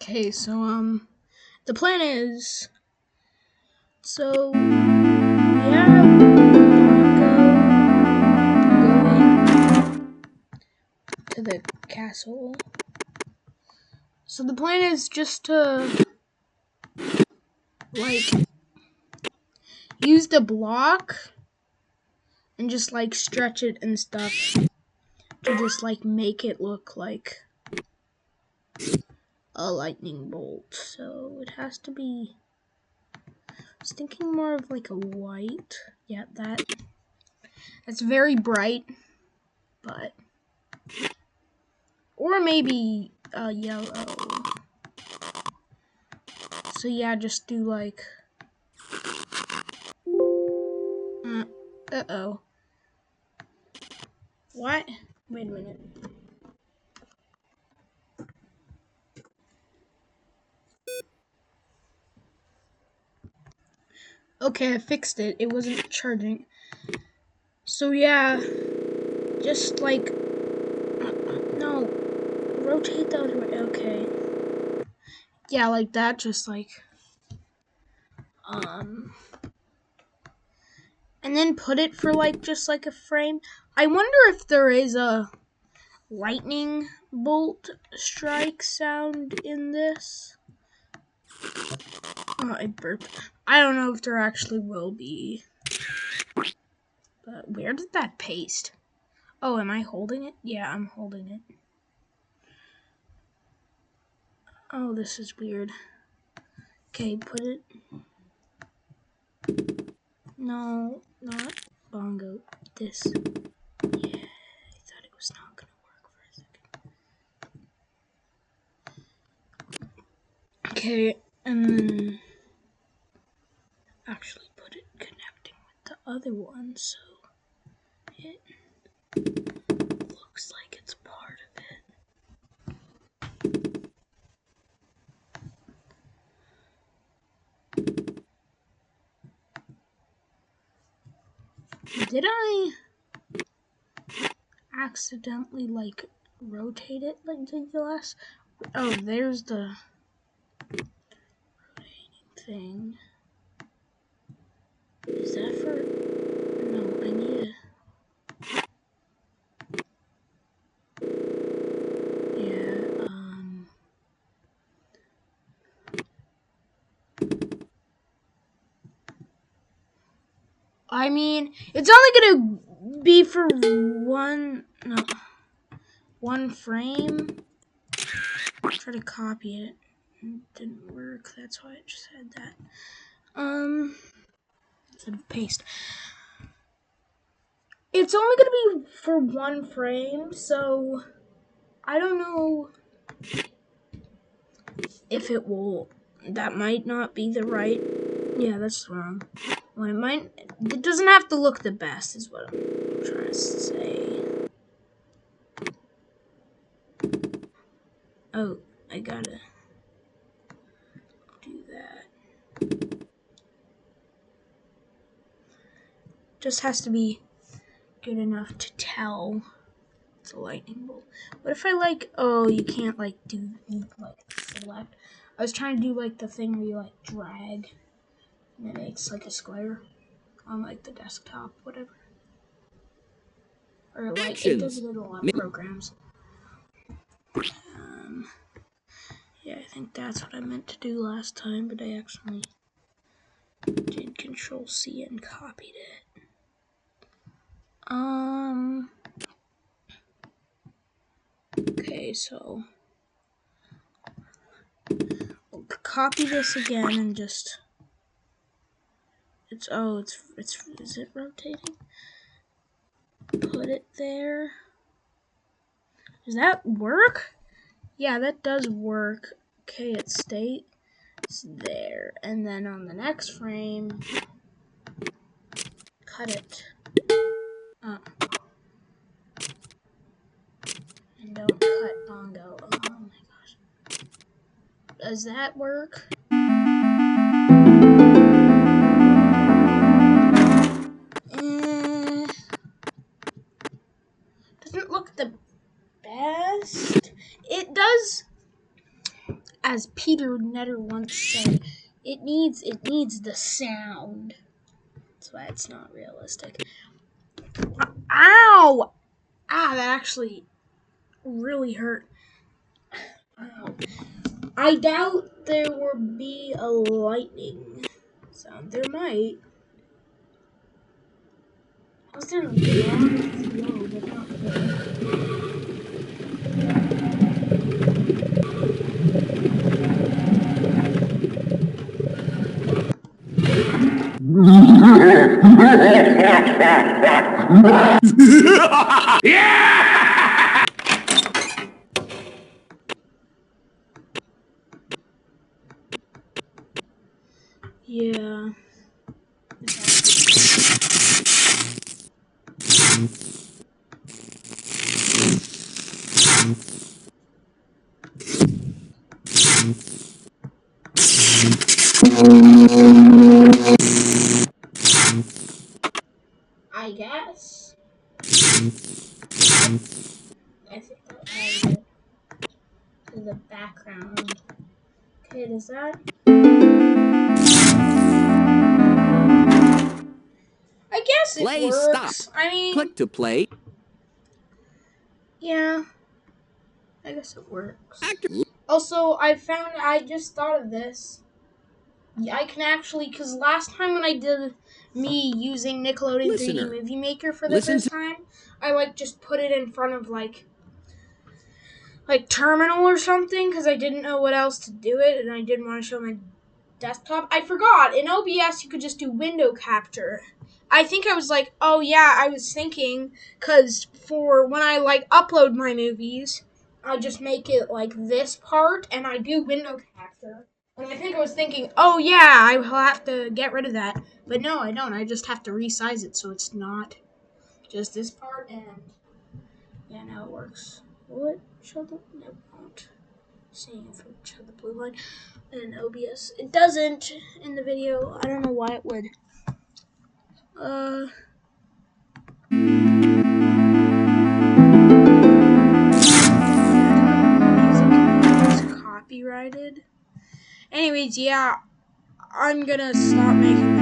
Okay, so the plan is we have Bongo going to the castle. So the plan is just to use the block and just stretch it and stuff to just make it look like a lightning bolt. So it has to be, I was thinking more of a white. Yeah, that's very bright, but or maybe yellow. So yeah, just do uh-oh. What? Wait a minute. Okay, I fixed it. It wasn't charging. So yeah, just no, rotate the other way. Okay. Yeah, like that, just and then put it for just a frame. I wonder if there is a lightning bolt strike sound in this. Oh, I burped. I don't know if there actually will be. But where did that paste? Oh, am I holding it? Yeah, I'm holding it. Oh, this is weird. Okay, put it. No, not Bongo. This. Yeah, I thought it was not gonna work for a second. Okay, and then actually put it connecting with the other one so it looks like it's part of it. Did I accidentally rotate it like the last? Oh, there's the rotating thing. Is that for? No, I need a. Yeah, I mean, it's only gonna be for one frame. Try to copy it. It didn't work. That's why I just had that. Instead of paste. It's only gonna be for one frame, so I don't know if it will. That might not be the right. Yeah, that's wrong. Well, it doesn't have to look the best, is what I'm trying to say. Oh, I gotta do that. Just has to be good enough to tell it's a lightning bolt. What if I oh, you can't do select. I was trying to do the thing where you drag and it makes a square on the desktop, whatever. Or it does it in a lot of programs. Yeah, I think that's what I meant to do last time, but I actually did Control C and copied it. Okay, so we'll copy this again and just is it rotating? Put it there. Does that work? Yeah, that does work. Okay, it's there. And then on the next frame, cut it. And don't cut Bongo. Oh my gosh. Does that work? Doesn't look the best. It does as Peter Netter once said, it needs the sound. That's why it's not realistic. Ow! Ah, that actually really hurt. Ow. I doubt there will be a lightning sound. There might. Was there a lot of flow, but not really. Yeah. I guess. I think that has it to the background. Okay, does that? I guess it works. Stop. I mean, Click to play. yeah. I guess it works. Actor. Also, I just thought of this. Yeah, I can actually, because last time when I did me using Nickelodeon Listener. 3D Movie Maker for the Listen first time, I just put it in front of like Terminal or something, because I didn't know what else to do it, and I didn't want to show my desktop. I forgot, in OBS you could just do window capture. I think I was like, oh yeah, I was thinking, because for when I upload my movies, I just make it like this part, and I do window capture. And I think I was thinking, oh yeah, I will have to get rid of that. But no, I don't. I just have to resize it so it's not just this part, and yeah, now it works. Will it show the... No, it won't. Seeing if it would show the blue line in OBS. It doesn't in the video. I don't know why it would. Music is copyrighted. Anyways, yeah, I'm gonna stop making